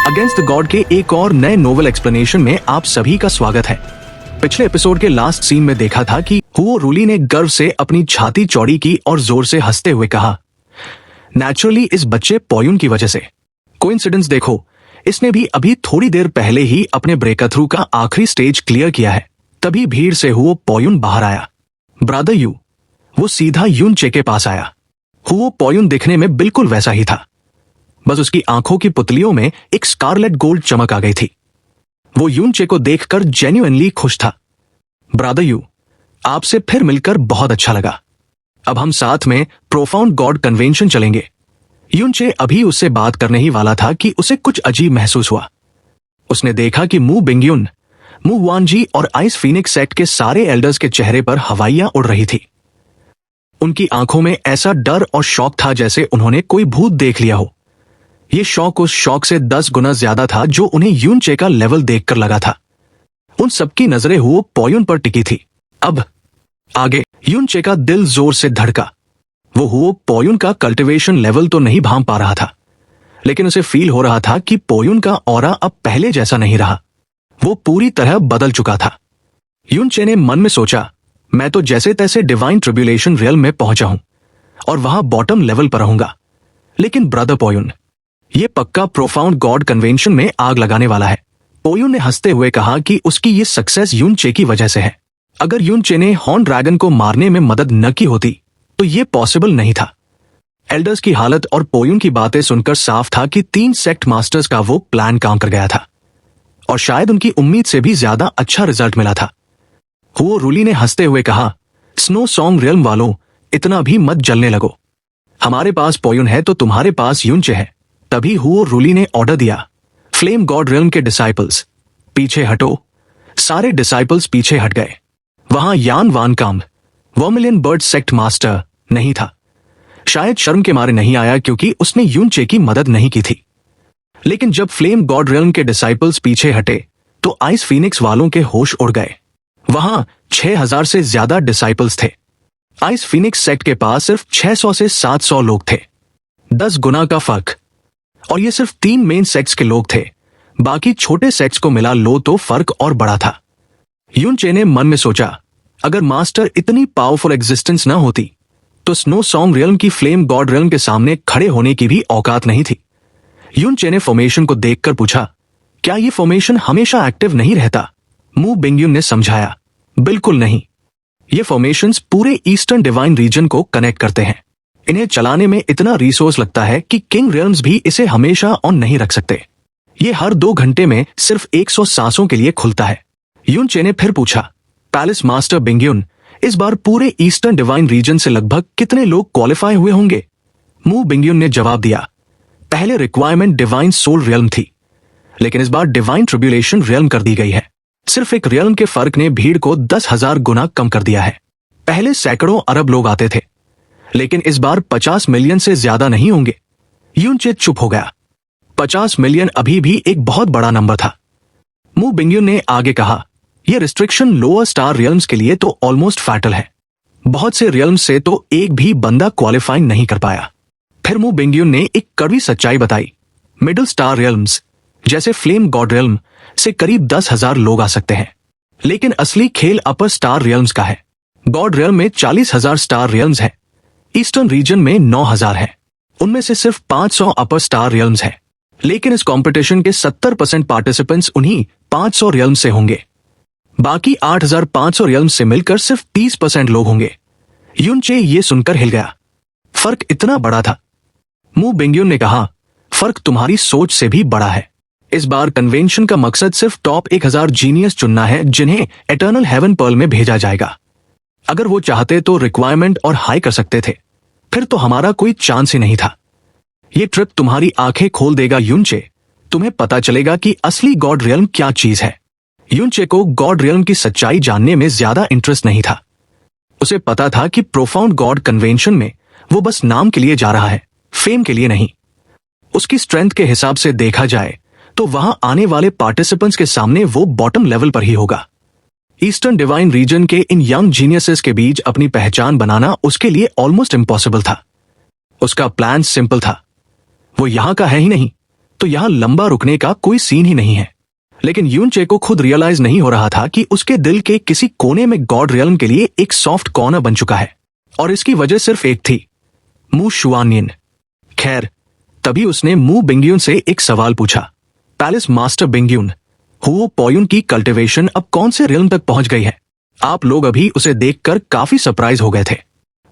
Against the God के एक और नए नोवेल एक्सप्लेनेशन में आप सभी का स्वागत है। पिछले एपिसोड के लास्ट सीन में देखा था कि हुओ रूली ने गर्व से अपनी छाती चौड़ी की और जोर से हंसते हुए कहा, नेचुरली इस बच्चे पोयुन की वजह से। कोइंसिडेंस देखो, इसने भी अभी थोड़ी देर पहले ही अपने ब्रेकथ्रू का आखिरी स्टेज क्लियर किया है। तभी भीड़ से हुओ पोयुन बाहर आया। ब्रदर यू, वो सीधा यूनचे के पास आया। हुओ पोयुन दिखने में बिल्कुल वैसा ही था, बस उसकी आंखों की पुतलियों में एक स्कारलेट गोल्ड चमक आ गई थी। वो यूनचे को देखकर जेन्युइनली खुश था। ब्रदर यू, आपसे फिर मिलकर बहुत अच्छा लगा। अब हम साथ में प्रोफाउंड गॉड कन्वेंशन चलेंगे। यूनचे अभी उससे बात करने ही वाला था कि उसे कुछ अजीब महसूस हुआ। उसने देखा कि मू बिंगयुन, मू वानजी और आइस फीनिक्स सेक्ट के सारे एल्डर्स के चेहरे पर हवाइयां उड़ रही थी। उनकी आंखों में ऐसा डर और शौक था जैसे उन्होंने कोई भूत देख लिया हो। ये शौक उस शौक से 10 गुना ज्यादा था जो उन्हें यूनचे का लेवल देखकर लगा था। उन सबकी नजरें हुओ पोयुन पर टिकी थी। अब आगे यूनचे का दिल जोर से धड़का। वो हुओ पोयुन का कल्टीवेशन लेवल तो नहीं भांप पा रहा था, लेकिन उसे फील हो रहा था कि पोयुन का ऑरा अब पहले जैसा नहीं रहा। वो पूरी तरह बदल चुका था। यूनचे ने मन में सोचा, मैं तो जैसे तैसे डिवाइन ट्रिब्यूलेशन रियल्म में पहुंचा हूं और वहां बॉटम लेवल पर रहूंगा। लेकिन ब्रदर पोयुन, ये पक्का प्रोफाउंड गॉड कन्वेंशन में आग लगाने वाला है। पोयुन ने हंसते हुए कहा कि उसकी ये सक्सेस यूनचे की वजह से है। अगर यूनचे ने हॉर्न ड्रैगन को मारने में मदद न की होती तो ये पॉसिबल नहीं था। एल्डर्स की हालत और पोयुन की बातें सुनकर साफ था कि 3 सेक्ट मास्टर्स का वो प्लान काम कर गया था और शायद उनकी उम्मीद से भी ज्यादा अच्छा रिजल्ट मिला था। हुओ रूली ने हंसते हुए कहा, स्नो सॉन्ग रियल्म वालों, इतना भी मत जलने लगो। हमारे पास पोयुन है तो तुम्हारे पास यूनचे है। तभी हुओ रूली ने ऑर्डर दिया, फ्लेम गॉड रियल्म के डिसाइपल्स पीछे हटो। सारे डिसाइपल्स पीछे हट गए। वहां यान वान काम, वर्मिलियन बर्ड सेक्ट मास्टर, नहीं था। शायद शर्म के मारे नहीं आया क्योंकि उसने यूनचे की मदद नहीं की थी। लेकिन जब फ्लेम गॉड रियल्म के डिसाइपल्स पीछे हटे तो आइस फीनिक्स वालों के होश उड़ गए। वहां 6000 से ज्यादा डिसाइपल्स थे। आइस फीनिक्स सेक्ट के पास सिर्फ 600 से 700 लोग थे। 10 गुना का फर्क। और ये सिर्फ 3 मेन सेक्ट्स के लोग थे। बाकी छोटे सेक्ट्स को मिला लो तो फर्क और बड़ा था। यूनचे ने मन में सोचा, अगर मास्टर इतनी पावरफुल एग्जिस्टेंस ना होती तो स्नो सॉन्ग रियल्म की फ्लेम गॉड रियल्म के सामने खड़े होने की भी औकात नहीं थी। यूनचे ने फॉर्मेशन को देखकर पूछा, क्या ये फॉर्मेशन हमेशा एक्टिव नहीं रहता? मू बिंगयुन ने समझाया, बिल्कुल नहीं। ये फॉर्मेशंस पूरे ईस्टर्न डिवाइन रीजन को कनेक्ट करते हैं। इन्हें चलाने में इतना रिसोर्स लगता है कि किंग रियल्म्स भी इसे हमेशा ऑन नहीं रख सकते। ये हर 2 घंटे में सिर्फ 100 सांसों के लिए खुलता है। यूनचे ने फिर पूछा, पैलेस मास्टर बिंगयुन, इस बार पूरे ईस्टर्न डिवाइन रीजन से लगभग कितने लोग क्वालिफाई हुए होंगे? मू बिंगयुन ने जवाब दिया, पहले रिक्वायरमेंट डिवाइन सोल रियल्म थी, लेकिन इस बार डिवाइन ट्रिब्यूलेशन रियल्म कर दी गई है। सिर्फ एक रियल्म के फर्क ने भीड़ को 10,000 गुना कम कर दिया है। पहले सैकड़ों अरब लोग आते थे, लेकिन इस बार 50 मिलियन से ज्यादा नहीं होंगे। यूनचे चुप हो गया। 50 मिलियन अभी भी एक बहुत बड़ा नंबर था। मू बिंगयुन ने आगे कहा, यह रिस्ट्रिक्शन लोअर स्टार रियल्म्स के लिए तो ऑलमोस्ट फैटल है। बहुत से रियल्म्स से तो एक भी बंदा क्वालिफाई नहीं कर पाया। फिर मू बिंगयुन ने एक कड़वी सच्चाई बताई, मिडिल स्टार रियल्म्स जैसे फ्लेम गॉड रियल्म से करीब 10,000 लोग आ सकते हैं, लेकिन असली खेल अपर स्टार रियल्म्स का है। गॉड रियल्म में 40,000 स्टार रियल्म्स है। ईस्टर्न रीजन में 9,000 है। उनमें से सिर्फ 500 अपर स्टार रियल्म्स हैं। लेकिन इस कंपटीशन के 70% पार्टिसिपेंट्स उन्हीं 500 रियल्म्स से होंगे। बाकी 8,500 रियल्म्स से मिलकर सिर्फ 30% लोग होंगे। यूनचे ये सुनकर हिल गया। फर्क इतना बड़ा था? मू बिंगयुन ने कहा, फर्क तुम्हारी सोच से भी बड़ा है। इस बार कन्वेंशन का मकसद सिर्फ टॉप 1000 जीनियस चुनना है जिन्हें एटर्नल हेवन पर्ल में भेजा जाएगा। अगर वो चाहते तो रिक्वायरमेंट और हाई कर सकते थे, फिर तो हमारा कोई चांस ही नहीं था। ये ट्रिप तुम्हारी आंखें खोल देगा यूनचे। तुम्हें पता चलेगा कि असली गॉड रियल्म क्या चीज है। यूनचे को गॉड रियल्म की सच्चाई जानने में ज्यादा इंटरेस्ट नहीं था। उसे पता था कि प्रोफाउंड गॉड कन्वेंशन में वो बस नाम के लिए जा रहा है, फेम के लिए नहीं। उसकी स्ट्रेंथ के हिसाब से देखा जाए तो वहां आने वाले पार्टिसिपेंट्स के सामने वो बॉटम लेवल पर ही होगा। ईस्टर्न डिवाइन रीजन के इन यंग जीनियसेस के बीच अपनी पहचान बनाना उसके लिए ऑलमोस्ट इम्पॉसिबल था। उसका प्लान सिंपल था। वो यहां का है ही नहीं, तो यहां लंबा रुकने का कोई सीन ही नहीं है। लेकिन यूनचे को खुद रियलाइज नहीं हो रहा था कि उसके दिल के किसी कोने में गॉड रियल्म के लिए एक सॉफ्ट कॉर्नर बन चुका है, और इसकी वजह सिर्फ एक थी, मू शुआनियन। खैर, तभी उसने मू बिंग्यून से एक सवाल पूछा, पैलेस मास्टर बिंग्यून, हुओ पोयुन की कल्टिवेशन अब कौन से रियल्म तक पहुंच गई है? आप लोग अभी उसे देखकर काफी सरप्राइज हो गए थे।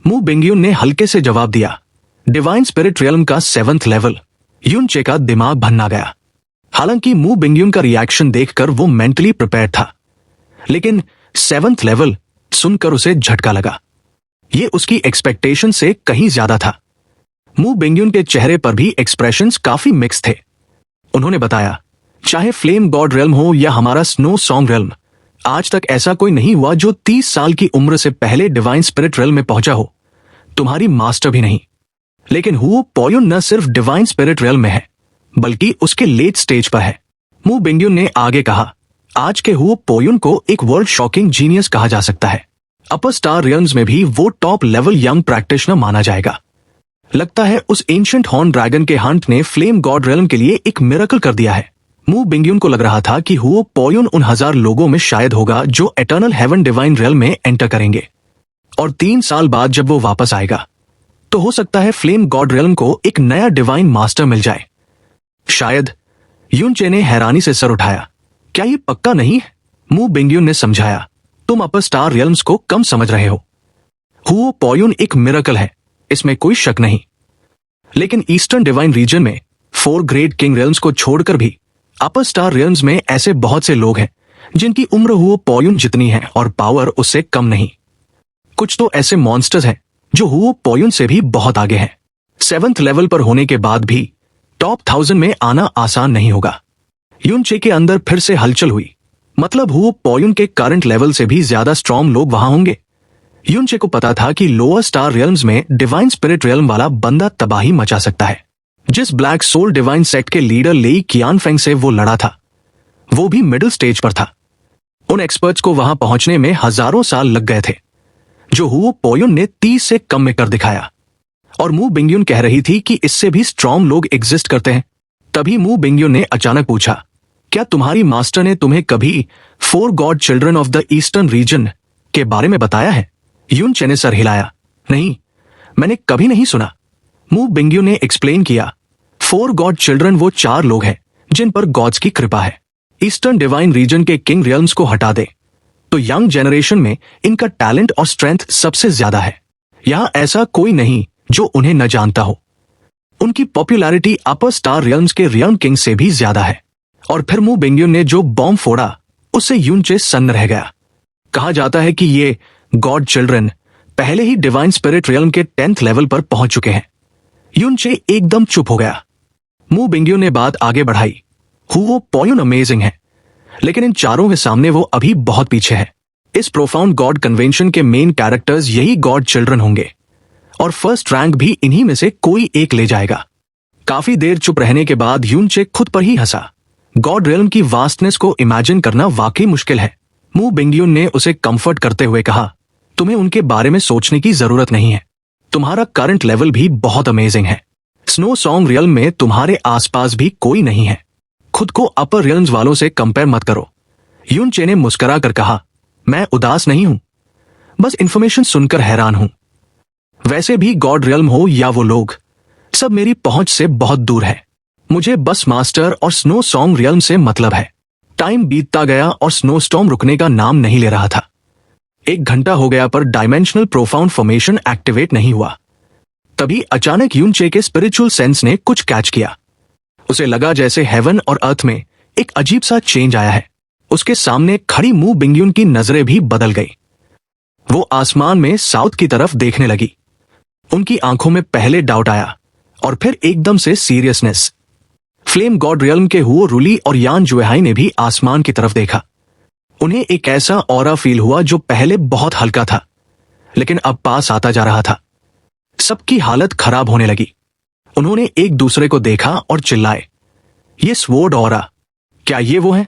मू बिंग्यून ने हल्के से जवाब दिया, डिवाइन स्पिरिट रियल्म का 7th लेवल। यूनचे का दिमाग भन्ना गया। हालांकि मू बिंग्यून का रिएक्शन देखकर वो मेंटली प्रिपेयर था, लेकिन 7th लेवल सुनकर उसे झटका लगा। ये उसकी एक्सपेक्टेशन से कहीं ज्यादा था। मू बिंग्यून के चेहरे पर भी एक्सप्रेशंस काफी मिक्स थे। उन्होंने बताया, चाहे फ्लेम गॉड रियल्म हो या हमारा स्नो सॉन्ग रियल्म, आज तक ऐसा कोई नहीं हुआ जो 30 साल की उम्र से पहले डिवाइन स्पिरिट रियल्म में पहुंचा हो, तुम्हारी मास्टर भी नहीं। लेकिन हुओ पोयुन न सिर्फ डिवाइन स्पिरिट रियल्म में है, बल्कि उसके लेट स्टेज पर है। मू बिंग्यून ने आगे कहा, आज के हुओ पोयुन को एक वर्ल्ड शॉकिंग जीनियस कहा जा सकता है। अपर स्टार रियल्म्स में भी वो टॉप लेवल यंग प्रैक्टिशनर माना जाएगा। लगता है उस एंशिएंट हॉर्न ड्रैगन के हंट ने फ्लेम गॉड रियल्म के लिए एक मिरेकल कर दिया है। मू बिंग्यून को लग रहा था कि हुओ पोयुन उन 1000 लोगों में शायद होगा जो एटर्नल हेवन डिवाइन रियल्म में एंटर करेंगे, और 3 साल बाद जब वो वापस आएगा तो हो सकता है फ्लेम गॉड रियल्म को एक नया डिवाइन मास्टर मिल जाए। शायद। यूनचे ने हैरानी से सर उठाया, क्या ये पक्का नहीं है? मू बिंग्यून ने समझाया, तुम अपर स्टार रियल्म्स को कम समझ रहे हो। हुओ पोयुन एक मिरेकल है, इसमें कोई शक नहीं। लेकिन ईस्टर्न डिवाइन रीजन में 4 ग्रेट किंग रियल्म्स को छोड़कर भी अपर स्टार रियल्म्स में ऐसे बहुत से लोग हैं जिनकी उम्र हुओ पोयुन जितनी है और पावर उससे कम नहीं। कुछ तो ऐसे मॉन्स्टर्स हैं जो हुओ पोयुन से भी बहुत आगे हैं। 7th लेवल पर होने के बाद भी टॉप 1000 में आना आसान नहीं होगा। यूनचे के अंदर फिर से हलचल हुई। मतलब हुओ पोयुन के करंट लेवल से भी ज्यादा स्ट्रॉन्ग लोग वहां होंगे। यूनचे को पता था कि लोअर स्टार रियल्म्स में डिवाइन स्पिरिट रियल्म वाला बंदा तबाही मचा सकता है। जिस ब्लैक सोल डिवाइन सेक्ट के लीडर लेई कियानफेंग से वो लड़ा था, वो भी मिडिल स्टेज पर था। उन एक्सपर्ट्स को वहां पहुंचने में हजारों साल लग गए थे, जो हुओ पोयुन ने 30 से कम में कर दिखाया। और मू बिंग्यून कह रही थी कि इससे भी स्ट्रॉन्ग लोग एग्जिस्ट करते हैं। तभी मू बिंग्यून ने अचानक पूछा, क्या तुम्हारी मास्टर ने तुम्हें कभी 4 God children of the eastern region के बारे में बताया है? यूनचे ने सर हिलाया, नहीं, मैंने कभी नहीं सुना। मू बिंग्यून ने एक्सप्लेन किया, 4 गॉड चिल्ड्रन वो 4 लोग हैं जिन पर गॉड्स की कृपा है। ईस्टर्न डिवाइन रीजन के किंग रियल्म्स को हटा दे तो यंग जनरेशन में इनका टैलेंट और स्ट्रेंथ सबसे ज्यादा है। यहां ऐसा कोई नहीं जो उन्हें न जानता हो। उनकी पॉपुलैरिटी अपर स्टार रियल्म्स के रियल्म किंग से भी ज्यादा है। और फिर मू बिंग्यून ने जो बॉम्ब फोड़ा, उससे यूनचे सन्न रह गया। कहा जाता है कि ये गॉड चिल्ड्रन पहले ही डिवाइन स्पिरिट रियल्म के 10th लेवल पर पहुंच चुके हैं। यूनचे एकदम चुप हो गया। मू बिंग्यून ने बात आगे बढ़ाई, हुओ पोयुन अमेजिंग है, लेकिन इन चारों के सामने वो अभी बहुत पीछे है। इस प्रोफाउंड गॉड कन्वेंशन के मेन कैरेक्टर्स यही गॉड चिल्ड्रन होंगे, और फर्स्ट रैंक भी इन्हीं में से कोई एक ले जाएगा। काफी देर चुप रहने के बाद यूनचे खुद पर ही हंसा। गॉड रियल्म की वास्टनेस को इमेजिन करना वाकई मुश्किल है। मू बिंग्यून ने उसे कंफर्ट करते हुए कहा, तुम्हें उनके बारे में सोचने की जरूरत नहीं है। तुम्हारा करंट लेवल भी बहुत अमेजिंग है। स्नो सॉन्ग रियल्म में तुम्हारे आसपास भी कोई नहीं है। खुद को अपर रियल्म्स वालों से कंपेयर मत करो। यूनचे ने मुस्कुरा कर कहा, मैं उदास नहीं हूं, बस इंफॉर्मेशन सुनकर हैरान हूं। वैसे भी गॉड रियल्म हो या वो लोग, सब मेरी पहुंच से बहुत दूर है। मुझे बस मास्टर और स्नो सॉन्ग रियल्म से मतलब है। टाइम बीतता गया और स्नो स्टॉर्म रुकने का नाम नहीं ले रहा था। 1 घंटा हो गया पर डायमेंशनल प्रोफाउंड फॉर्मेशन एक्टिवेट नहीं हुआ। तभी अचानक यूनचे के स्पिरिचुअल सेंस ने कुछ कैच किया। उसे लगा जैसे हेवन और अर्थ में एक अजीब सा चेंज आया है। उसके सामने खड़ी मू बिंग्यून की नजरें भी बदल गई। वो आसमान में साउथ की तरफ देखने लगी। उनकी आंखों में पहले डाउट आया और फिर एकदम से सीरियसनेस। फ्लेम गॉड रियल्म के हुओ रुली और यान जुएहाई ने भी आसमान की तरफ देखा। उन्हें एक ऐसा ऑरा फील हुआ जो पहले बहुत हल्का था, लेकिन अब पास आता जा रहा था। सबकी हालत खराब होने लगी। उन्होंने एक दूसरे को देखा और चिल्लाए, ये स्वॉर्ड ऑरा, क्या ये वो है?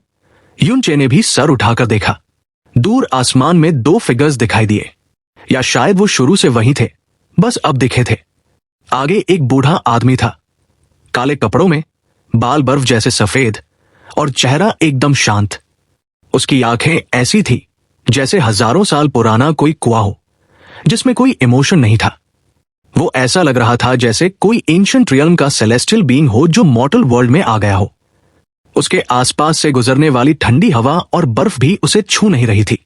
यूनचे ने भी सर उठाकर देखा। दूर आसमान में 2 फिगर्स दिखाई दिए, या शायद वो शुरू से वहीं थे, बस अब दिखे थे। आगे एक बूढ़ा आदमी था, काले कपड़ों में, बाल बर्फ जैसे सफेद और चेहरा एकदम शांत। उसकी आंखें ऐसी थी जैसे हजारों साल पुराना कोई कुआं हो जिसमें कोई इमोशन नहीं था। वो ऐसा लग रहा था जैसे कोई एंशिएंट रियल्म का सेलेस्टियल बीइंग हो जो मॉर्टल वर्ल्ड में आ गया हो। उसके आसपास से गुजरने वाली ठंडी हवा और बर्फ भी उसे छू नहीं रही थी।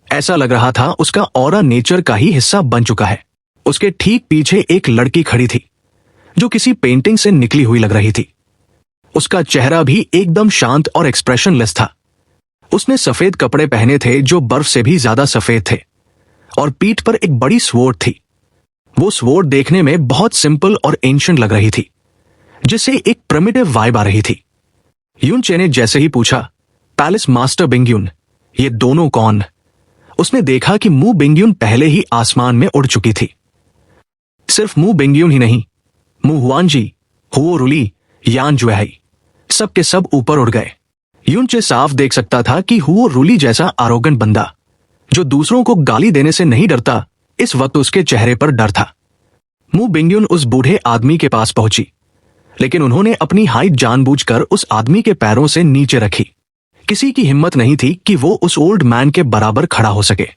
ऐसा लग रहा था उसका ऑरा नेचर का ही हिस्सा बन चुका है। उसके ठीक पीछे एक लड़की खड़ी थी जो किसी पेंटिंग से निकली हुई लग रही थी। उसका चेहरा भी एकदम शांत और एक्सप्रेशनलेस था। उसने सफेद कपड़े पहने थे जो बर्फ से भी ज्यादा सफेद थे और पीठ पर एक बड़ी स्वॉर्ड थी। वो स्वॉर्ड देखने में बहुत सिंपल और एंशिएंट लग रही थी जिससे एक प्रिमिटिव वाइब आ रही थी। युनचे ने जैसे ही पूछा, पैलेस मास्टर बिंगयुन, ये दोनों कौन? उसने देखा कि मू बिंगयुन पहले ही आसमान में उड़ चुकी थी। सिर्फ मू बिंगयुन ही नहीं, मू हुआनजी, हुओ रुली, यान जुएहाई, सब के सब ऊपर उड़ गए। युनचे साफ देख सकता था कि हुओ रुली जैसा आरोगेंट बंदा जो दूसरों को गाली देने से नहीं डरता, इस वक्त उसके चेहरे पर डर था। मू बिंगयुन उस बूढ़े आदमी के पास पहुंची, लेकिन उन्होंने अपनी हाइट जानबूझकर उस आदमी के पैरों से नीचे रखी। किसी की हिम्मत नहीं थी कि वो उस ओल्ड मैन के बराबर खड़ा हो सके।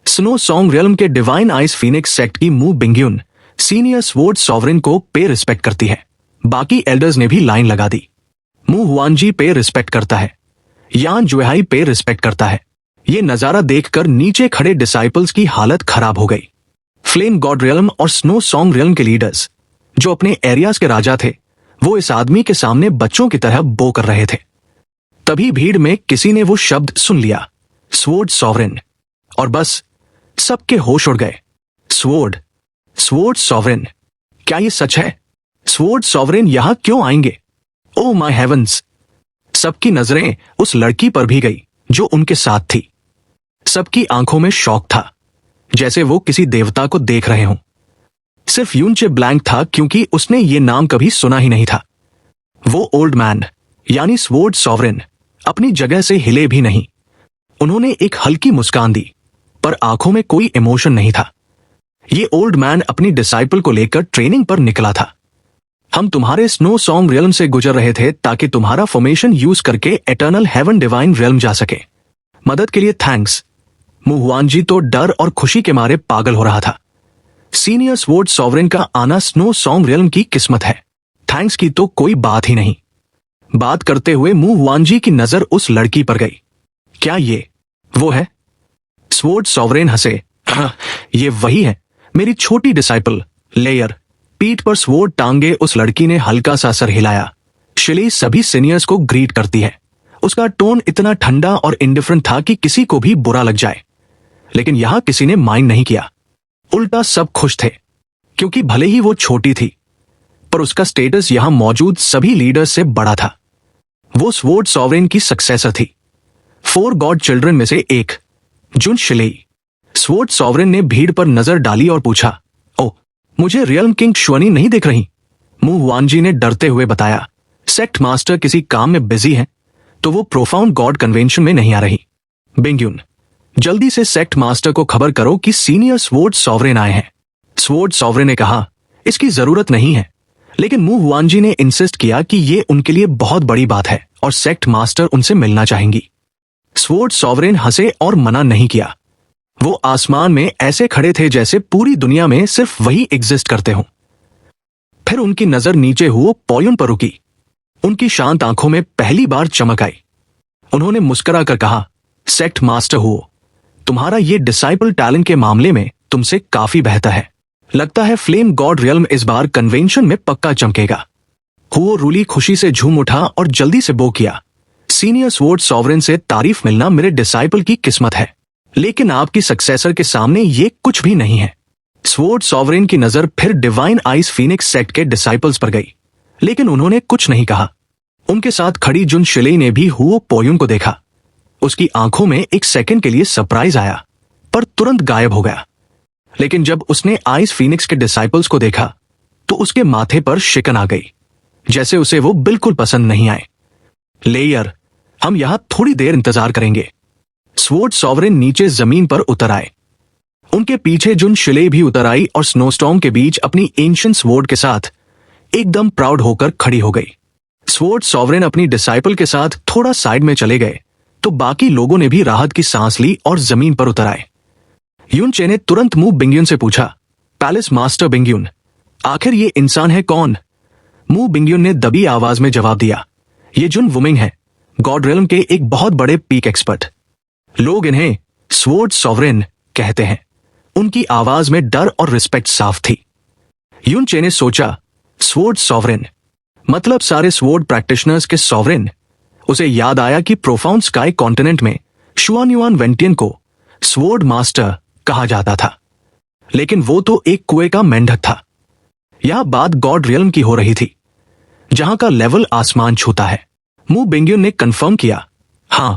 स्नो सॉन्ग रियल्म के डिवाइन आइस फीनिक्स सेक्ट की मू बिंगयुन सीनियर स्वॉर्ड सॉवरेन को पे रिस्पेक्ट करती है। बाकी एल्डर्स ने भी लाइन लगा दी। मू हुआनजी पे रिस्पेक्ट करता है, यान जुएहाई पे रिस्पेक्ट करता है। ये नजारा देखकर नीचे खड़े डिसाइपल्स की हालत खराब हो गई। फ्लेम गॉड रियल्म और स्नो सॉन्ग रियल्म के लीडर्स जो अपने एरियाज के राजा थे, वो इस आदमी के सामने बच्चों की तरह बो कर रहे थे। तभी भीड़ में किसी ने वो शब्द सुन लिया, स्वॉर्ड सॉवरेन, और बस सबके होश उड़ गए। स्वॉर्ड, स्वॉर्ड सॉवरेन, क्या ये सच है? स्वॉर्ड सॉवरेन यहां क्यों आएंगे? Oh my heavens! सबकी नजरें उस लड़की पर भी गई जो उनके साथ थी। सबकी आंखों में शौक था, जैसे वो किसी देवता को देख रहे हों। सिर्फ युनचे ब्लैंक था क्योंकि उसने ये नाम कभी सुना ही नहीं था। वो ओल्ड मैन यानी स्वॉर्ड सॉवरेन अपनी जगह से हिले भी नहीं। उन्होंने एक हल्की मुस्कान दी, पर आंखों में कोई इमोशन नहीं था। ये ओल्ड मैन अपनी डिसाइपल को लेकर ट्रेनिंग पर निकला था। हम तुम्हारे स्नो सॉन्ग रियल्म से गुजर रहे थे ताकि तुम्हारा फॉर्मेशन यूज करके एटर्नल हेवन डिवाइन रियल्म जा सके। मदद के लिए थैंक्स। मू हुआनजी तो डर और खुशी के मारे पागल हो रहा था। सीनियर स्वॉर्ड सॉवरेन का आना स्नो सॉन्ग रियल्म की किस्मत है, थैंक्स की तो कोई बात ही नहीं। बात करते हुए मू हुआनजी की नजर उस लड़की पर गई। क्या ये वो है? स्वॉर्ड सॉवरेन हंसे, हाँ, ये वही है, मेरी छोटी डिसाइपल लेयर। पीठ पर स्वॉर्ड टांगे उस लड़की ने हल्का सा सर हिलाया। शिली सभी सीनियर्स को ग्रीट करती है। उसका टोन इतना ठंडा और इंडिफरेंट था कि किसी को भी बुरा लग जाए, लेकिन यहां किसी ने माइंड नहीं किया। उल्टा सब खुश थे, क्योंकि भले ही वो छोटी थी, पर उसका स्टेटस यहां मौजूद सभी लीडर्स से बड़ा था। वो स्वॉर्ड सॉवरेन की सक्सेसर थी, 4 गॉड चिल्ड्रन में से एक, जुन शिलेई। स्वॉर्ड सॉवरेन ने भीड़ पर नजर डाली और पूछा, ओ, मुझे रियल्म किंग श्वनी नहीं देख रही? मू हुआनजी ने डरते हुए बताया, सेक्ट मास्टर किसी काम में बिजी है, तो वो प्रोफाउंड गॉड कन्वेंशन में नहीं आ रही। बिंगयुन, जल्दी से सेक्ट मास्टर को खबर करो कि सीनियर स्वॉर्ड सॉवरेन आए हैं। स्वॉर्ड सॉवरेन ने कहा, इसकी जरूरत नहीं है, लेकिन मू हुआनजी ने इंसिस्ट किया कि ये उनके लिए बहुत बड़ी बात है और सेक्ट मास्टर उनसे मिलना चाहेंगी। स्वॉर्ड सॉवरेन हंसे और मना नहीं किया। वो आसमान में ऐसे खड़े थे जैसे पूरी दुनिया में सिर्फ वही एग्जिस्ट करते हों। फिर उनकी नजर नीचे हुओ पोयुन पर रुकी। उनकी शांत आंखों में पहली बार चमक आई। उन्होंने मुस्कुरा कर कहा, सेक्ट मास्टर हुओ, तुम्हारा ये डिसाइपल टैलेंट के मामले में तुमसे काफी बेहतर है। लगता है फ्लेम गॉड रियल्म इस बार कन्वेंशन में पक्का चमकेगा। हुओ रूली खुशी से झूम उठा और जल्दी से बो किया, सीनियर स्वॉर्ड सॉवरेन से तारीफ मिलना मेरे डिसाइपल की किस्मत है, लेकिन आपकी सक्सेसर के सामने ये कुछ भी नहीं है। स्वॉर्ड सॉवरेन की नजर फिर डिवाइन आइस फीनिक्स सेक्ट के डिसाइपल्स पर गई, लेकिन उन्होंने कुछ नहीं कहा। उनके साथ खड़ी जुन शिलेई ने भी हुओ पोयुन को देखा। उसकी आंखों में एक सेकंड के लिए सरप्राइज आया, पर तुरंत गायब हो गया। लेकिन जब उसने आइस फीनिक्स के डिसाइपल्स को देखा तो उसके माथे पर शिकन आ गई, जैसे उसे वो बिल्कुल पसंद नहीं आए। लेयर, हम यहां थोड़ी देर इंतजार करेंगे। स्वॉर्ड सॉवरेन नीचे जमीन पर उतर आए। उनके पीछे जुन शिलेई भी उतर आई और स्नोस्टॉर्म के बीच अपनी एंशिएंट स्वॉर्ड के साथ एकदम प्राउड होकर खड़ी हो गई। स्वॉर्ड सॉवरेन अपनी डिसाइपल के साथ थोड़ा साइड में चले गए तो बाकी लोगों ने भी राहत की सांस ली और जमीन पर उतर आए। युनचे ने तुरंत मू बिंगयुन से पूछा, पैलेस मास्टर बिंगयुन, आखिर ये इंसान है कौन? मू बिंगयुन ने दबी आवाज में जवाब दिया, ये जुन वुमिंग है, गॉड रेल्म के एक बहुत बड़े पीक एक्सपर्ट। लोग इन्हें स्वॉर्ड सॉवरेन कहते हैं। उनकी आवाज में डर और रिस्पेक्ट साफ थी। युनचे ने सोचा, स्वॉर्ड सॉवरेन मतलब सारे स्वॉर्ड प्रैक्टिशनर्स के सॉवरेन। उसे याद आया कि प्रोफाउंड स्काई कॉन्टिनेंट में शुआनयुआन वेंटियन को स्वॉर्ड मास्टर कहा जाता था, लेकिन वो तो एक कुएं का मेंढक था। यह बात गॉड रियल्म की हो रही थी, जहां का लेवल आसमान छूता है। मू बिंगयुन ने कंफर्म किया, हां,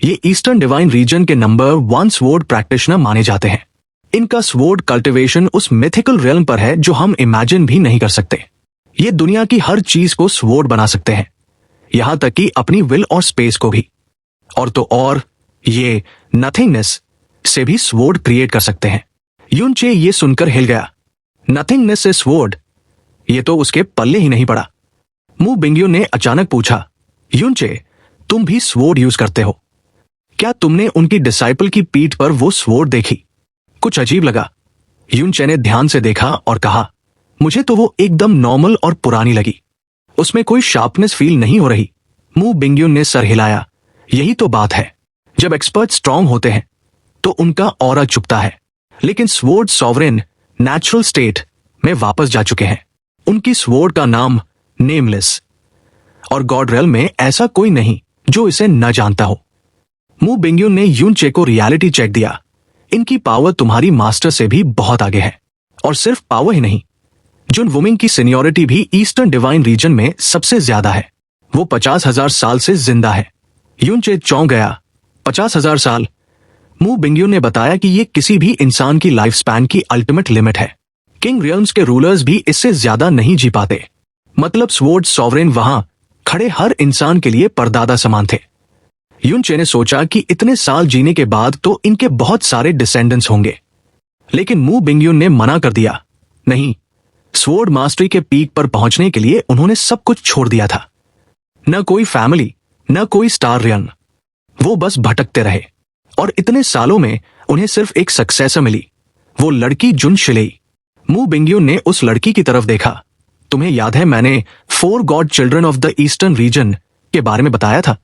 ये ईस्टर्न डिवाइन रीजन के नंबर 1 स्वॉर्ड प्रैक्टिशनर माने जाते हैं। इनका स्वॉर्ड कल्टिवेशन उस मिथिकल रियल्म पर है जो हम इमेजिन भी नहीं कर सकते। ये दुनिया की हर चीज को स्वॉर्ड बना सकते हैं, यहां तक कि अपनी विल और स्पेस को भी। और तो और ये नथिंगनेस से भी स्वॉर्ड क्रिएट कर सकते हैं। युनचे ये सुनकर हिल गया। नथिंगनेस से स्वॉर्ड, ये तो उसके पल्ले ही नहीं पड़ा। मू बिंगयुन ने अचानक पूछा, युनचे, तुम भी स्वॉर्ड यूज करते हो? क्या तुमने उनकी डिसाइपल की पीठ पर वो स्वॉर्ड देखी? कुछ अजीब लगा। युनचे ने ध्यान से देखा और कहा, मुझे तो वो एकदम नॉर्मल और पुरानी लगी। उसमें कोई शार्पनेस फील नहीं हो रही। मू बिंगयुन ने सर हिलाया, यही तो बात है। जब एक्सपर्ट स्ट्रांग होते हैं तो उनका ऑरा चुपता है, लेकिन स्वॉर्ड सॉवरेन नेचुरल स्टेट में वापस जा चुके हैं। उनकी स्वॉर्ड का नाम नेमलेस, और गॉड रेल्म में ऐसा कोई नहीं जो इसे न जानता हो। मू बिंगयुन ने युनचे को रियलिटी चेक दिया। इनकी पावर तुम्हारी मास्टर से भी बहुत आगे है, और सिर्फ पावर ही नहीं, जुन वुमिंग की सीनियोरिटी भी ईस्टर्न डिवाइन रीजन में सबसे ज्यादा है। वो 50,000 साल से जिंदा है। युनचे चौंक गया। 50,000 साल? मू बिंगयुन ने बताया कि ये किसी भी इंसान की लाइफ स्पैन की अल्टीमेट लिमिट है। किंग रियल्म्स के रूलर्स भी इससे ज्यादा नहीं जी पाते। मतलब स्वॉर्ड सॉवरेन वहां खड़े हर इंसान के लिए परदादा समान थे। युनचे ने सोचा कि इतने साल जीने के बाद तो इनके बहुत सारे डिसेंडेंट्स होंगे, लेकिन मू बिंगयुन ने मना कर दिया, नहीं, स्वॉर्ड मास्टरी के पीक पर पहुंचने के लिए उन्होंने सब कुछ छोड़ दिया था। न कोई फैमिली, न कोई स्टार रियन। वो बस भटकते रहे, और इतने सालों में उन्हें सिर्फ एक सक्सेसर मिली, वो लड़की जुन शिलेई। मू बिंगयुन ने उस लड़की की तरफ देखा। तुम्हें याद है मैंने 4 God children of the eastern region के बारे में बताया था?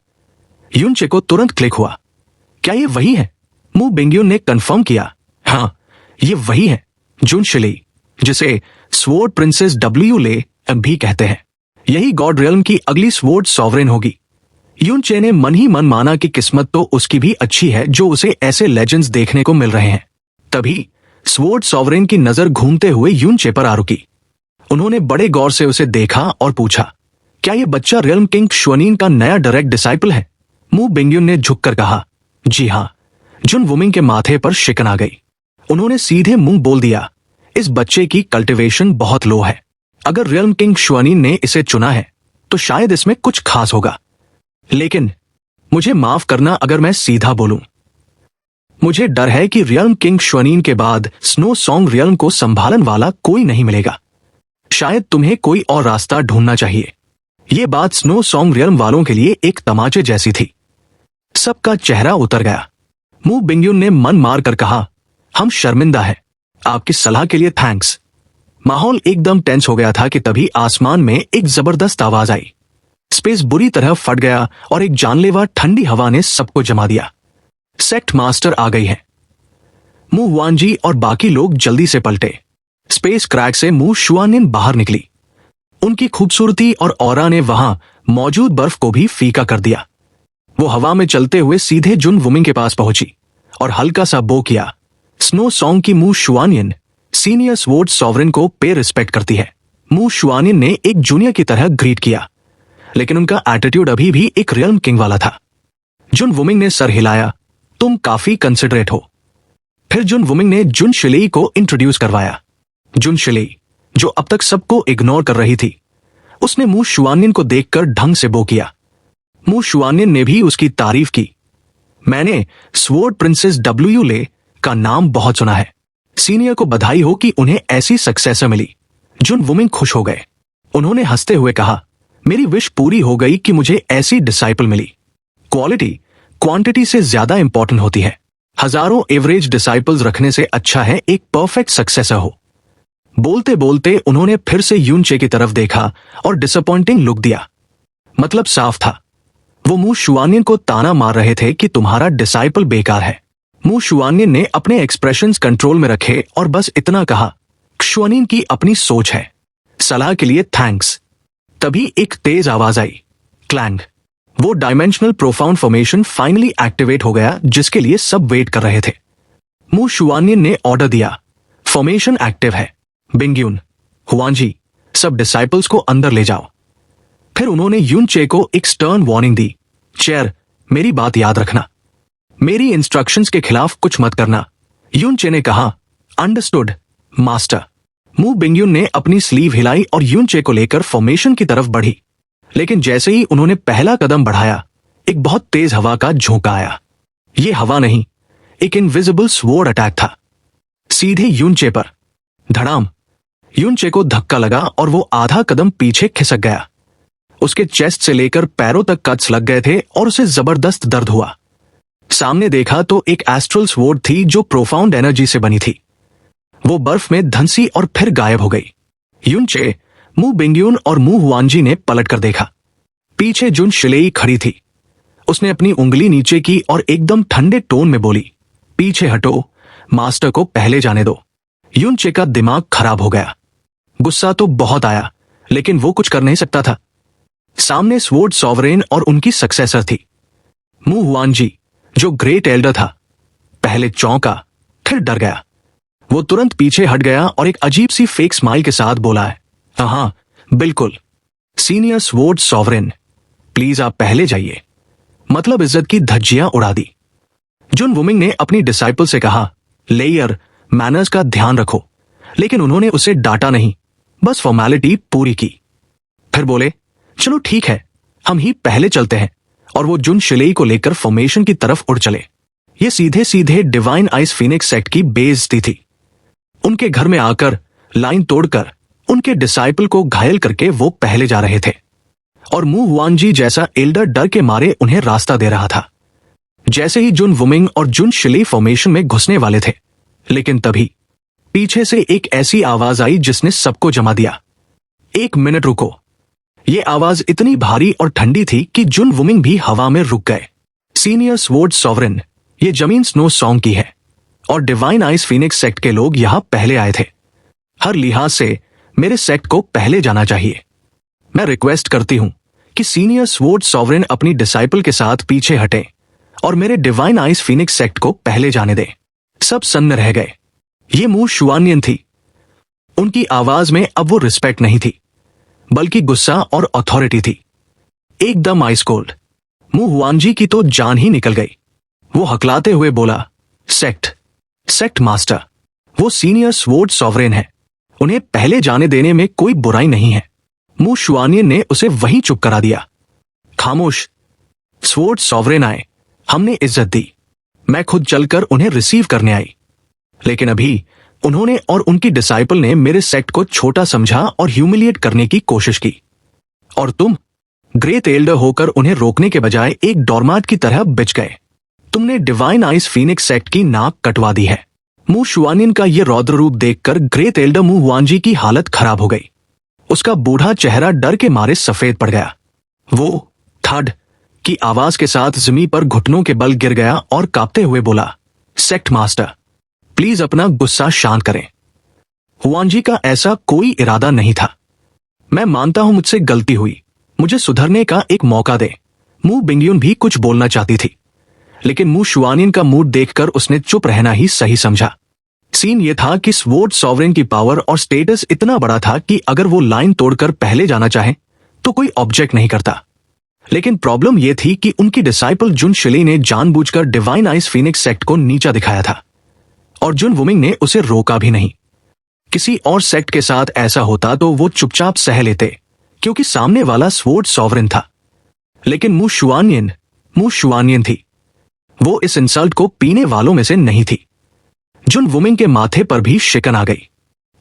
युनचे को तुरंत क्लिक हुआ, क्या ये वही है? मू बिंगयुन ने कंफर्म किया, हां, ये वही है, जुन शिलेई, जिसे स्वॉर्ड प्रिंसेस डब्ल्यू ले भी कहते हैं। यही गॉड रियल्म की अगली स्वॉर्ड सॉवरेन होगी। युनचे ने मन ही मन माना कि किस्मत तो उसकी भी अच्छी है जो उसे ऐसे लेजेंड्स देखने को मिल रहे हैं। तभी स्वॉर्ड सॉवरेन की नजर घूमते हुए युनचे पर आ रुकी। उन्होंने बड़े गौर से उसे देखा और पूछा, क्या ये बच्चा रियल्म किंग शुआनिन का नया डायरेक्ट डिसाइपल है? मू बिंगयुन ने झुककर कहा, जी हां। जुन वुमिंग के माथे पर शिकन आ गई। उन्होंने सीधे मुंह बोल दिया, इस बच्चे की कल्टीवेशन बहुत लो है। अगर रियल्म किंग शुआनिन ने इसे चुना है तो शायद इसमें कुछ खास होगा। लेकिन मुझे माफ करना अगर मैं सीधा बोलूं, मुझे डर है कि रियल्म किंग शुआनिन के बाद स्नो सॉन्ग रियल्म को संभालन वाला कोई नहीं मिलेगा। शायद तुम्हें कोई और रास्ता ढूंढना चाहिए। यह बात स्नो सॉन्ग रियल्म वालों के लिए एक तमाचे जैसी थी। सबका चेहरा उतर गया। मू बिंगयुन ने मन मार कर कहा, हम शर्मिंदा है। आपकी सलाह के लिए थैंक्स। माहौल एकदम टेंस हो गया था कि तभी आसमान में एक जबरदस्त आवाज आई। स्पेस बुरी तरह फट गया और एक जानलेवा ठंडी हवा ने सबको जमा दिया। सेक्ट मास्टर आ गई है। मू हुआनजी और बाकी लोग जल्दी से पलटे। स्पेस क्रैक से मू शुआनिन बाहर निकली। उनकी खूबसूरती और ऑरा ने वहां मौजूद बर्फ को भी फीका कर दिया। वो हवा में चलते हुए सीधे जुन वुमिंग के पास पहुंची और हल्का सा बो किया। स्नो सॉन्ग की मू शुआनिन सीनियर स्वॉर्ड सॉवरेन को पे रिस्पेक्ट करती है। मू शुआनिन ने एक जूनियर की तरह ग्रीट किया, लेकिन उनका एटीट्यूड अभी भी एक रियल्म किंग वाला था। जुन वुमिंग ने सर हिलाया, तुम काफी कंसिडरेट हो। फिर जुन वुमिंग ने जुन शिलेई को इंट्रोड्यूस करवाया। जुन शिलेई, जो अब तक सबको इग्नोर कर रही थी, उसने मू शुआनिन को देखकर ढंग से बो किया। मू शुआनिन ने भी उसकी तारीफ की। मैंने स्वॉर्ड प्रिंसेस डब्ल्यू ले का नाम बहुत सुना है। सीनियर को बधाई हो कि उन्हें ऐसी सक्सेसर मिली। जुन वुमिंग खुश हो गए। उन्होंने हंसते हुए कहा, मेरी विश पूरी हो गई कि मुझे ऐसी डिसाइपल मिली। क्वालिटी क्वांटिटी से ज्यादा इंपॉर्टेंट होती है। हजारों एवरेज डिसाइपल्स रखने से अच्छा है एक परफेक्ट सक्सेसर हो। बोलते बोलते उन्होंने फिर से यूनचे की तरफ देखा और डिसअपॉइंटिंग लुक दिया। मतलब साफ था, वो मू शुआनियन को ताना मार रहे थे कि तुम्हारा डिसाइपल बेकार है। मू शुआनियन ने अपने एक्सप्रेशंस कंट्रोल में रखे और बस इतना कहा, शुआनियन की अपनी सोच है, सलाह के लिए थैंक्स। तभी एक तेज आवाज आई, क्लैंग। वो dimensional profound formation finally activate हो गया जिसके लिए सब वेट कर रहे थे। मू शुआनियन ने ऑर्डर दिया, फॉर्मेशन एक्टिव है, बिंग्यून, हुआंजी, सब डिसाइपल्स को अंदर ले जाओ। फिर उन्होंने यूनचे को एक स्टर्न वार्निंग दी, चेयर, मेरी बात याद रखना, मेरी इंस्ट्रक्शंस के खिलाफ कुछ मत करना। यूनचे ने कहा, अंडरस्टूड मास्टर। मू बिंग्यून ने अपनी स्लीव हिलाई और यूनचे को लेकर फॉर्मेशन की तरफ बढ़ी, लेकिन जैसे ही उन्होंने पहला कदम बढ़ाया, एक बहुत तेज हवा का झोंका आया। यह हवा नहीं, एक इनविजिबल स्वॉर्ड अटैक था, सीधे यूनचे पर। धड़ाम। यूनचे को धक्का लगा और वो आधा कदम पीछे खिसक गया। उसके चेस्ट से लेकर पैरों तक कट्स लग गए थे और उसे जबरदस्त दर्द हुआ। सामने देखा तो एक एस्ट्रल स्वॉर्ड थी जो प्रोफाउंड एनर्जी से बनी थी। वो बर्फ में धंसी और फिर गायब हो गई। यूनचे, मू बिंग्यून और मू हुआंजी ने पलट कर देखा। पीछे जुन शिलेई खड़ी थी। उसने अपनी उंगली नीचे की और एकदम ठंडे टोन में बोली, पीछे हटो, मास्टर को पहले जाने दो। यूनचे का दिमाग खराब हो गया। गुस्सा तो बहुत आया, लेकिन वो कुछ कर नहीं सकता था। सामने स्वॉर्ड सॉवरेन और उनकी सक्सेसर थी। मू हुआंजी, जो ग्रेट एल्डर था, पहले चौंका, फिर डर गया। वो तुरंत पीछे हट गया और एक अजीब सी फेक स्माइल के साथ बोला है, हाँ बिल्कुल, सीनियर स्वॉर्ड सॉवरेन, प्लीज आप पहले जाइए। मतलब इज्जत की धज्जियां उड़ा दी। जुन वुमिंग ने अपनी डिसाइपल से कहा, लेयर, मैनर्स का ध्यान रखो, लेकिन उन्होंने उसे डांटा नहीं, बस फॉर्मेलिटी पूरी की। फिर बोले, चलो ठीक है, हम ही पहले चलते हैं। और वो जुन शिलेई को लेकर फॉर्मेशन की तरफ उड़ चले। ये सीधे सीधे डिवाइन आइस फीनिक्स सेक्ट की बेइज्जती थी। उनके घर में आकर, लाइन तोड़कर, उनके डिसाइपल को घायल करके वो पहले जा रहे थे, और मू हुआंजी जैसा एल्डर डर के मारे उन्हें रास्ता दे रहा था। जैसे ही जुन वुमिंग और जुन शिलेई फॉर्मेशन में घुसने वाले थे, लेकिन तभी पीछे से एक ऐसी आवाज आई जिसने सबको जमा दिया, एक मिनट रुको। ये आवाज इतनी भारी और ठंडी थी कि जुन वुमिंग भी हवा में रुक गए। सीनियर स्वॉर्ड सॉवरेन, ये जमीन स्नो सॉन्ग की है और डिवाइन आइस फीनिक्स सेक्ट के लोग यहां पहले आए थे। हर लिहाज से मेरे सेक्ट को पहले जाना चाहिए। मैं रिक्वेस्ट करती हूं कि सीनियर स्वॉर्ड सॉवरेन अपनी डिसाइपल के साथ पीछे हटे और मेरे डिवाइन आइस फीनिक्स सेक्ट को पहले जाने दें। सब सन्न रह गए। ये मू शुआनियन थी। उनकी आवाज में अब वो रिस्पेक्ट नहीं थी, बल्कि गुस्सा और अथॉरिटी थी, एकदम आइस कोल्ड। मू हुआंजी की तो जान ही निकल गई। वो हकलाते हुए बोला, सेक्ट मास्टर, वो सीनियर स्वॉर्ड सॉवरेन है, उन्हें पहले जाने देने में कोई बुराई नहीं है। मू शुआनियन ने उसे वहीं चुप करा दिया। खामोश, स्वॉर्ड सॉवरेन आए, हमने इज्जत दी, मैं खुद चलकर उन्हें रिसीव करने आई, लेकिन अभी उन्होंने और उनकी डिसाइपल ने मेरे सेक्ट को छोटा समझा और ह्यूमिलिएट करने की कोशिश की। और तुम ग्रेट एल्डर होकर उन्हें रोकने के बजाय एक डॉर्माट की तरह बिछ गए। तुमने डिवाइन आइस फीनिक्स सेक्ट की नाक कटवा दी है। मू शुआनियन का यह रौद्र रूप देखकर ग्रेट एल्डर मू हुआंजी की हालत खराब हो गई। उसका बूढ़ा चेहरा डर के मारे सफेद पड़ गया। वो थड की आवाज के साथ जमीन पर घुटनों के बल गिर गया और कांपते हुए बोला, सेक्ट मास्टर, प्लीज अपना गुस्सा शांत करें। हुआंजी का ऐसा कोई इरादा नहीं था। मैं मानता हूं मुझसे गलती हुई, मुझे सुधरने का एक मौका दे। मू बिंग्यून भी कुछ बोलना चाहती थी, लेकिन मू शुआनियन का मूड देखकर उसने चुप रहना ही सही समझा। सीन ये था कि स्वॉर्ड सॉवरेन की पावर और स्टेटस इतना बड़ा था कि अगर वो लाइन तोड़कर पहले जाना चाहे तो कोई ऑब्जेक्ट नहीं करता। लेकिन प्रॉब्लम यह थी कि उनकी डिसाइपल जुन शिलेई ने जानबूझकर डिवाइन आइस फीनिक्स सेक्ट को नीचा दिखाया था, और जुन वुमिंग ने उसे रोका भी नहीं। किसी और सेक्ट के साथ ऐसा होता तो वो चुपचाप सह लेते, क्योंकि सामने वाला स्वॉर्ड सॉवरेन था। लेकिन मू शुआनियन थी। वो इस इंसल्ट को पीने वालों में से नहीं थी। जुन वुमिंग के माथे पर भी शिकन आ गई।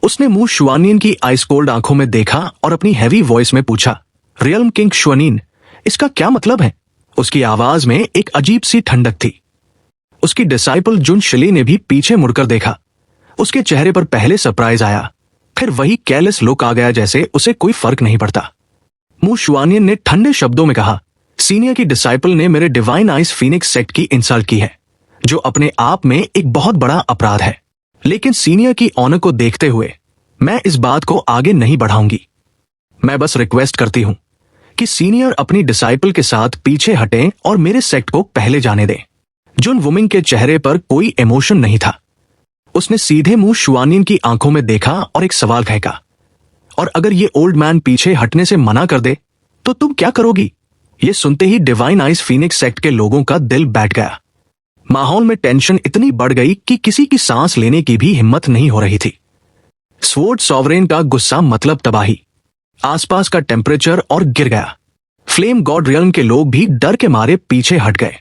उसने मू शुआनियन की आइस कोल्ड आंखों में देखा और अपनी हैवी वॉइस में पूछा, रियल्म किंग श्वनीन, इसका क्या मतलब है? उसकी आवाज में एक अजीब सी ठंडक थी। उसकी डिसाइपल जुन शिली ने भी पीछे मुड़कर देखा। उसके चेहरे पर पहले सरप्राइज आया, फिर वही केयरलेस लुक आ गया, जैसे उसे कोई फर्क नहीं पड़ता। मू शुआनियन ने ठंडे शब्दों में कहा, सीनियर की डिसाइपल ने मेरे डिवाइन आइज फीनिक्स सेक्ट की इंसल्ट की है, जो अपने आप में एक बहुत बड़ा अपराध है। लेकिन सीनियर की ऑनर को देखते हुए मैं इस बात को आगे नहीं बढ़ाऊंगी। मैं बस रिक्वेस्ट करती हूं कि सीनियर अपनी डिसाइपल के साथ पीछे हटें और मेरे सेक्ट को पहले जाने दें। जुन वुमिंग के चेहरे पर कोई इमोशन नहीं था। उसने सीधे मुंह शुआनियन की आंखों में देखा और एक सवाल फेंका, और अगर ये ओल्ड मैन पीछे हटने से मना कर दे तो तुम क्या करोगी? ये सुनते ही डिवाइन आइज फीनिक्स सेक्ट के लोगों का दिल बैठ गया। माहौल में टेंशन इतनी बढ़ गई कि किसी की सांस लेने की भी हिम्मत नहीं हो रही थी। स्वॉर्ड सॉवरेन का गुस्सा मतलब तबाही। आसपास का टेम्परेचर और गिर गया। फ्लेम गॉड रियल्म के लोग भी डर के मारे पीछे हट गए।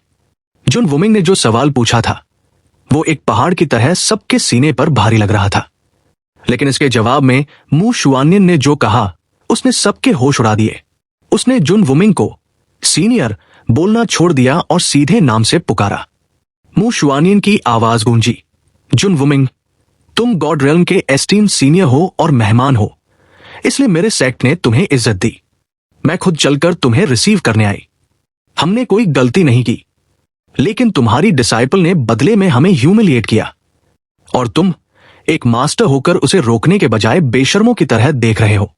जुन वुमिंग ने जो सवाल पूछा था वो एक पहाड़ की तरह सबके सीने पर भारी लग रहा था, लेकिन इसके जवाब में मू शुआनियन ने जो कहा उसने सबके होश उड़ा दिए। उसने जुन वुमिंग को सीनियर बोलना छोड़ दिया और सीधे नाम से पुकारा। मू शुआनियन की आवाज गूंजी, जुन वुमिंग, तुम गॉड रियल्म के एस्टीम सीनियर हो और मेहमान हो, इसलिए मेरे सेक्ट ने तुम्हें इज्जत दी। मैं खुद चलकर तुम्हें रिसीव करने आई। हमने कोई गलती नहीं की, लेकिन तुम्हारी डिसाइपल ने बदले में हमें ह्यूमिलिएट किया, और तुम एक मास्टर होकर उसे रोकने के बजाय बेशर्मों की तरह देख रहे हो।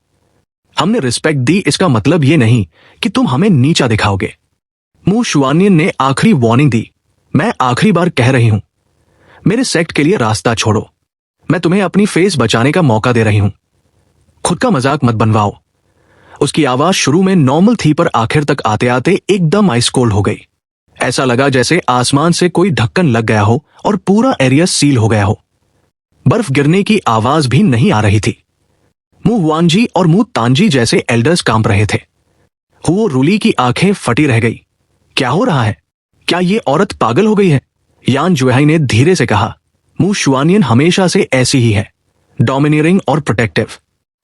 हमने रिस्पेक्ट दी, इसका मतलब यह नहीं कि तुम हमें नीचा दिखाओगे। मू शुआनियन ने आखिरी वार्निंग दी, मैं आखिरी बार कह रही हूं, मेरे सेक्ट के लिए रास्ता छोड़ो। मैं तुम्हें अपनी फेस बचाने का मौका दे रही हूं, खुद का मजाक मत बनवाओ। उसकी आवाज शुरू में नॉर्मल थी, पर आखिर तक आते आते एकदम आइस कोल्ड हो गई। ऐसा लगा जैसे आसमान से कोई ढक्कन लग गया हो और पूरा एरिया सील हो गया हो। बर्फ गिरने की आवाज भी नहीं आ रही थी। मुंह हुआनजी और मुंह तांजी जैसे एल्डर्स कांप रहे थे। हुओ रूली की आंखें फटी रह गई। क्या हो रहा है? क्या ये औरत पागल हो गई है? यान जुहाई ने धीरे से कहा, मू शुआनियन हमेशा से ऐसी ही है, डोमिनेटिंग और प्रोटेक्टिव,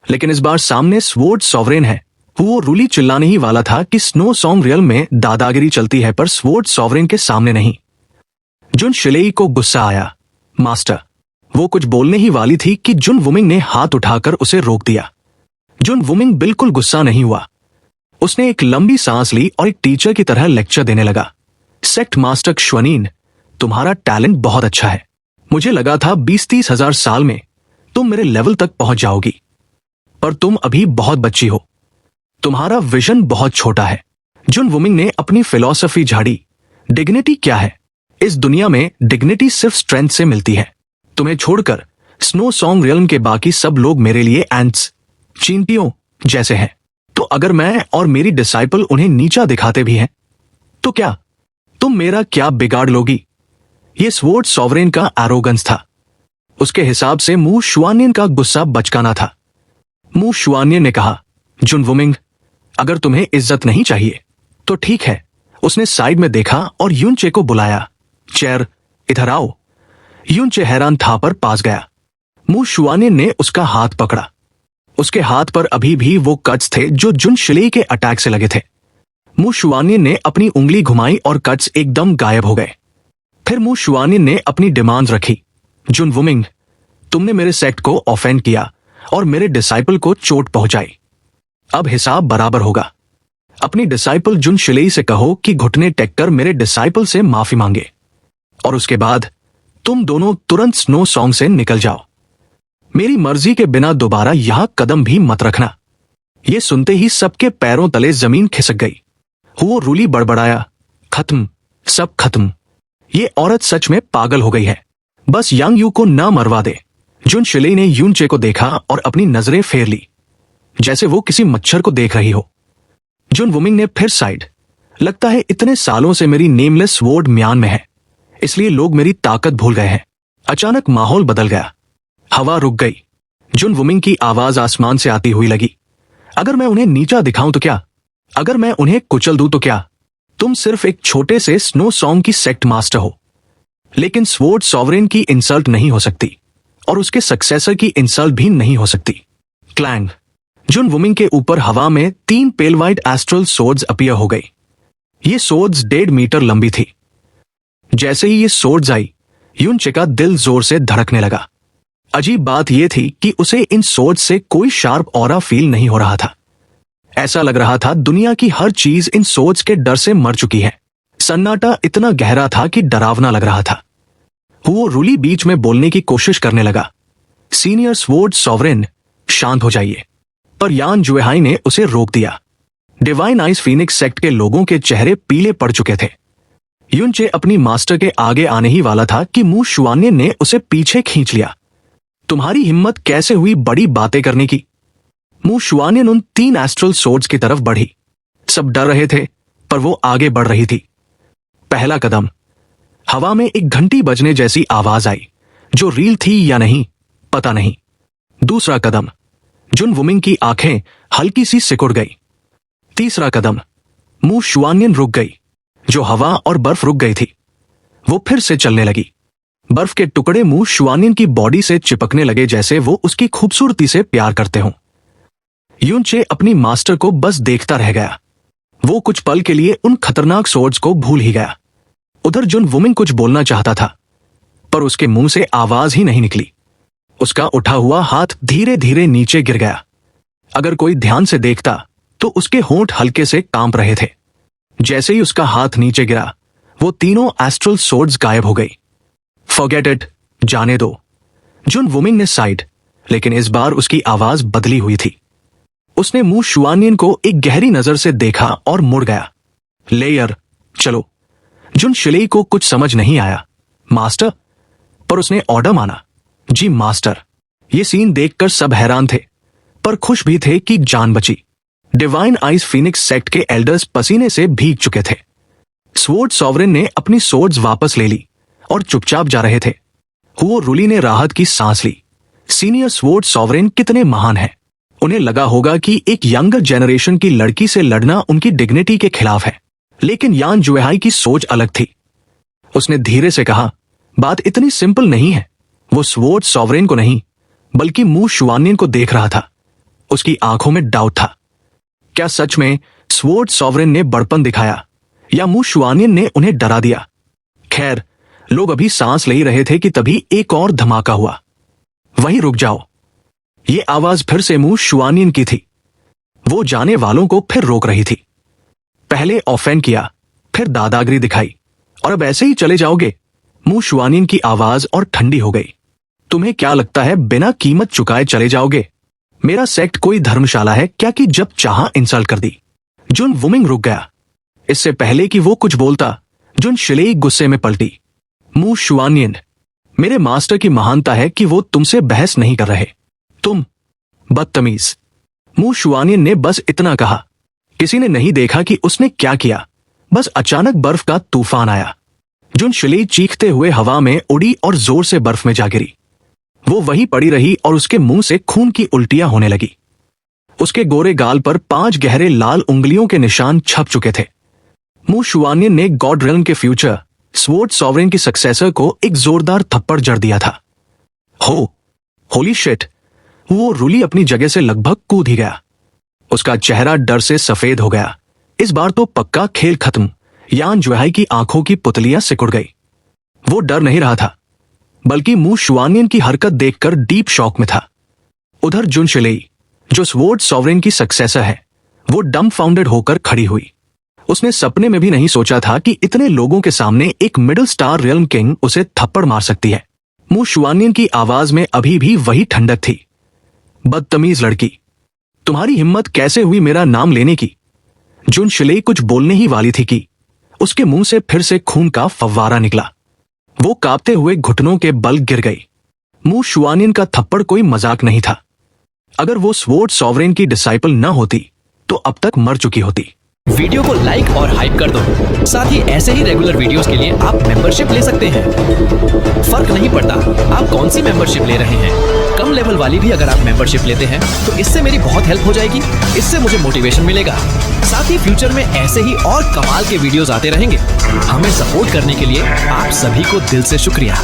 लेकिन इस बार सामने स्वॉर्ड सॉवरेन है। वो रूली चिल्लाने ही वाला था कि स्नो सॉन्ग रियल में दादागिरी चलती है, पर स्वॉर्ड सॉवरेन के सामने नहीं। जुन शिलेई को गुस्सा आया। मास्टर, वो कुछ बोलने ही वाली थी कि जुन वुमिंग ने हाथ उठाकर उसे रोक दिया। जुन वुमिंग बिल्कुल गुस्सा नहीं हुआ। उसने एक लंबी सांस ली और एक टीचर की तरह लेक्चर देने लगा। सेक्ट मास्टर श्वनीन, तुम्हारा टैलेंट बहुत अच्छा है। मुझे लगा था 20-30 हजार साल में तुम मेरे लेवल तक पहुंच जाओगी, पर तुम अभी बहुत बच्ची हो। तुम्हारा विजन बहुत छोटा है। जुन वुमिंग ने अपनी फिलॉसफी झाड़ी। डिग्निटी क्या है? इस दुनिया में डिग्निटी सिर्फ स्ट्रेंथ से मिलती है। तुम्हें छोड़कर स्नो सॉन्ग रियल्म के बाकी सब लोग मेरे लिए एंट्स, चींटियों जैसे हैं। तो अगर मैं और मेरी डिसाइपल उन्हें नीचा दिखाते भी हैं तो क्या तुम मेरा क्या बिगाड़ लोगी? ये स्वॉर्ड सॉवरेन का एरोगेंस था। उसके हिसाब से मू शुआनियन का गुस्सा बचकाना था। मू शुआनियन ने कहा, जुन वुमिंग, अगर तुम्हें इज्जत नहीं चाहिए तो ठीक है। उसने साइड में देखा और युनचे को बुलाया। चेयर, इधर आओ। युनचे हैरान था पर पास गया। मू शुआनियन ने उसका हाथ पकड़ा। उसके हाथ पर अभी भी वो कट्स थे जो जुन शिलेई के अटैक से लगे थे। मू शुआनियन ने अपनी उंगली घुमाई और कट्स एकदम गायब हो गए। फिर मू शुआनियन ने अपनी डिमांड्स रखी। जुन वुमिंग, तुमने मेरे सेक्ट को ऑफेंड किया और मेरे डिसाइपल को चोट पहुंचाई। अब हिसाब बराबर होगा। अपनी डिसाइपल जुन शिलेई से कहो कि घुटने टेककर मेरे डिसाइपल से माफी मांगे, और उसके बाद तुम दोनों तुरंत स्नो सॉन्ग से निकल जाओ। मेरी मर्जी के बिना दोबारा यहां कदम भी मत रखना। यह सुनते ही सबके पैरों तले जमीन खिसक गई। वो रूली बड़बड़ाया, खत्म, सब खत्म। ये औरत सच में पागल हो गई है। बस यांग यू को ना मरवा दे। जुन शिलेई ने यूनचे को देखा और अपनी नजरें फेर ली, जैसे वो किसी मच्छर को देख रही हो। जुन वुमिंग ने फिर साइड। लगता है इतने सालों से मेरी नेमलेस स्वॉर्ड म्यान में है, इसलिए लोग मेरी ताकत भूल गए हैं। अचानक माहौल बदल गया। हवा रुक गई। जुन वुमिंग की आवाज आसमान से आती हुई लगी, अगर मैं उन्हें नीचा दिखाऊं तो क्या? अगर मैं उन्हें कुचल दूं तो क्या? तुम सिर्फ एक छोटे से स्नो सॉन्ग की सेक्ट मास्टर हो, लेकिन स्वॉर्ड सॉवरेन की इंसल्ट नहीं हो सकती, और उसके सक्सेसर की इंसल्ट भी नहीं हो सकती। क्लैंग। जुन वुमिंग के ऊपर हवा में 3 पेल वाइट एस्ट्रल सोर्ड्स अपीयर हो गई। ये सोर्ड्स 1.5 मीटर लंबी थी। जैसे ही ये सोर्ड्स आई, युनचे का दिल जोर से धड़कने लगा। अजीब बात यह थी कि उसे इन सोर्ड्स से कोई शार्प ऑरा फील नहीं हो रहा था। ऐसा लग रहा था दुनिया की हर चीज इन सोर्ड्स के डर से मर चुकी है। सन्नाटा इतना गहरा था कि डरावना लग रहा था। वो रूली बीच में बोलने की कोशिश करने लगा, सीनियर स्वॉर्ड सॉवरेन, शांत हो जाइए। पर यान जुएहाई ने उसे रोक दिया। डिवाइन आइस फीनिक्स सेक्ट के लोगों के चेहरे पीले पड़ चुके थे। युनचे अपनी मास्टर के आगे आने ही वाला था कि मू शुआनियन ने उसे पीछे खींच लिया। तुम्हारी हिम्मत कैसे हुई बड़ी बातें करने की? मू शुआनियन उन 3 एस्ट्रल सोर्ड्स की तरफ बढ़ी। सब डर रहे थे, पर वो आगे बढ़ रही थी। पहला कदम, हवा में एक घंटी बजने जैसी आवाज आई, जो रील थी या नहीं पता नहीं। दूसरा कदम, जुन वुमिंग की आंखें हल्की सी सिकुड़ गई। तीसरा कदम, मू शुआनियन रुक गई। जो हवा और बर्फ रुक गई थी, वो फिर से चलने लगी। बर्फ के टुकड़े मू शुआनियन की बॉडी से चिपकने लगे जैसे वो उसकी खूबसूरती से प्यार करते हों। युनचे अपनी मास्टर को बस देखता रह गया। वो कुछ पल के लिए उन खतरनाक सोर्ड्स को भूल ही गया। उधर जुन वुमिंग कुछ बोलना चाहता था, पर उसके मुंह से आवाज ही नहीं निकली। उसका उठा हुआ हाथ धीरे धीरे नीचे गिर गया। अगर कोई ध्यान से देखता तो उसके होंठ हल्के से कांप रहे थे। जैसे ही उसका हाथ नीचे गिरा, वो तीनों एस्ट्रल सोर्ड्स गायब हो गई। फॉरगेट इट, जाने दो, जुन वुमिंग ने साइड, लेकिन इस बार उसकी आवाज बदली हुई थी। उसने मू शुआनियन को एक गहरी नजर से देखा और मुड़ गया। लेयर, चलो। जुन शिलेई को कुछ समझ नहीं आया। मास्टर? पर उसने ऑर्डर माना। जी मास्टर। ये सीन देखकर सब हैरान थे, पर खुश भी थे कि जान बची। डिवाइन आइस फीनिक्स सेक्ट के एल्डर्स पसीने से भीग चुके थे। स्वॉर्ड सॉवरेन ने अपनी सोर्ड्स वापस ले ली और चुपचाप जा रहे थे। हुओ रूली ने राहत की सांस ली। सीनियर स्वॉर्ड सॉवरेन कितने महान हैं। उन्हें लगा होगा कि एक यंगर जेनरेशन की लड़की से लड़ना उनकी डिग्निटी के खिलाफ है, लेकिन यान जुएहाई की सोच अलग थी। उसने धीरे से कहा, बात इतनी सिंपल नहीं है। वो स्वॉर्ड सॉवरेन को नहीं, बल्कि मू शुआनियन को देख रहा था। उसकी आंखों में डाउट था। क्या सच में स्वॉर्ड सॉवरेन ने बड़पन दिखाया, या मू शुआनियन ने उन्हें डरा दिया? खैर, लोग अभी सांस ले ही रहे थे कि तभी एक और धमाका हुआ। वहीं रुक जाओ। ये आवाज फिर से मू शुआनियन की थी। वो जाने वालों को फिर रोक रही थी। पहले ऑफेंड किया, फिर दादागिरी दिखाई, और अब ऐसे ही चले जाओगे? मू शुआनियन की आवाज और ठंडी हो गई। तुम्हें क्या लगता है बिना कीमत चुकाए चले जाओगे? मेरा सेक्ट कोई धर्मशाला है क्या कि जब चाहा इंसल्ट कर दी? जुन वुमिंग रुक गया। इससे पहले कि वो कुछ बोलता, जुन शिलेई गुस्से में पलटी। मू शुआनियन, मेरे मास्टर की महानता है कि वो तुमसे बहस नहीं कर रहे। तुम बदतमीज। मू शुआनियन ने बस इतना कहा। किसी ने नहीं देखा कि उसने क्या किया। बस अचानक बर्फ का तूफान आया। जुन शिलेई चीखते हुए हवा में उड़ी और जोर से बर्फ में जा गिरी। वो वहीं पड़ी रही और उसके मुंह से खून की उल्टियां होने लगी। उसके गोरे गाल पर 5 गहरे लाल उंगलियों के निशान छप चुके थे। मू शुआनियन ने गॉड रेल्म के फ्यूचर स्वॉर्ड सॉवरेन की सक्सेसर को एक जोरदार थप्पड़ जड़ दिया था। Holy shit! वो रूली अपनी जगह से लगभग कूद ही गया। उसका चेहरा डर से सफेद हो गया। इस बार तो पक्का खेल खत्म। यान जुएहाई की आंखों की पुतलियां सिकुड़ गई। वो डर नहीं रहा था, बल्कि मू शुआनियन की हरकत देखकर डीप शॉक में था। उधर जुन शिलेई, जो स्वॉर्ड सॉवरेन की सक्सेसर है, वो डम्बफाउंडेड होकर खड़ी हुई। उसने सपने में भी नहीं सोचा था कि इतने लोगों के सामने एक मिडिल स्टार रियल्म किंग उसे थप्पड़ मार सकती है। मू शुआनियन की आवाज में अभी भी वही ठंडक थी। बदतमीज लड़की, तुम्हारी हिम्मत कैसे हुई मेरा नाम लेने की? जुन शिलेई कुछ बोलने ही वाली थी कि उसके मुंह से फिर से खून का फव्वारा निकला। वो कांपते हुए घुटनों के बल गिर गई। मू शुआनियन का थप्पड़ कोई मजाक नहीं था। अगर वो स्वॉर्ड सॉवरेन की डिसाइपल न होती तो अब तक मर चुकी होती। वीडियो को लाइक और हाइप कर दो। साथ ही ऐसे ही रेगुलर वीडियोस के लिए आप मेंबरशिप ले सकते हैं। फर्क नहीं पड़ता आप कौन सी मेंबरशिप ले रहे हैं। कम लेवल वाली भी अगर आप मेंबरशिप लेते हैं तो इससे मेरी बहुत हेल्प हो जाएगी। इससे मुझे मोटिवेशन मिलेगा। साथ ही फ्यूचर में ऐसे ही और कमाल के वीडियोस आते रहेंगे। हमें सपोर्ट करने के लिए आप सभी को दिल से शुक्रिया।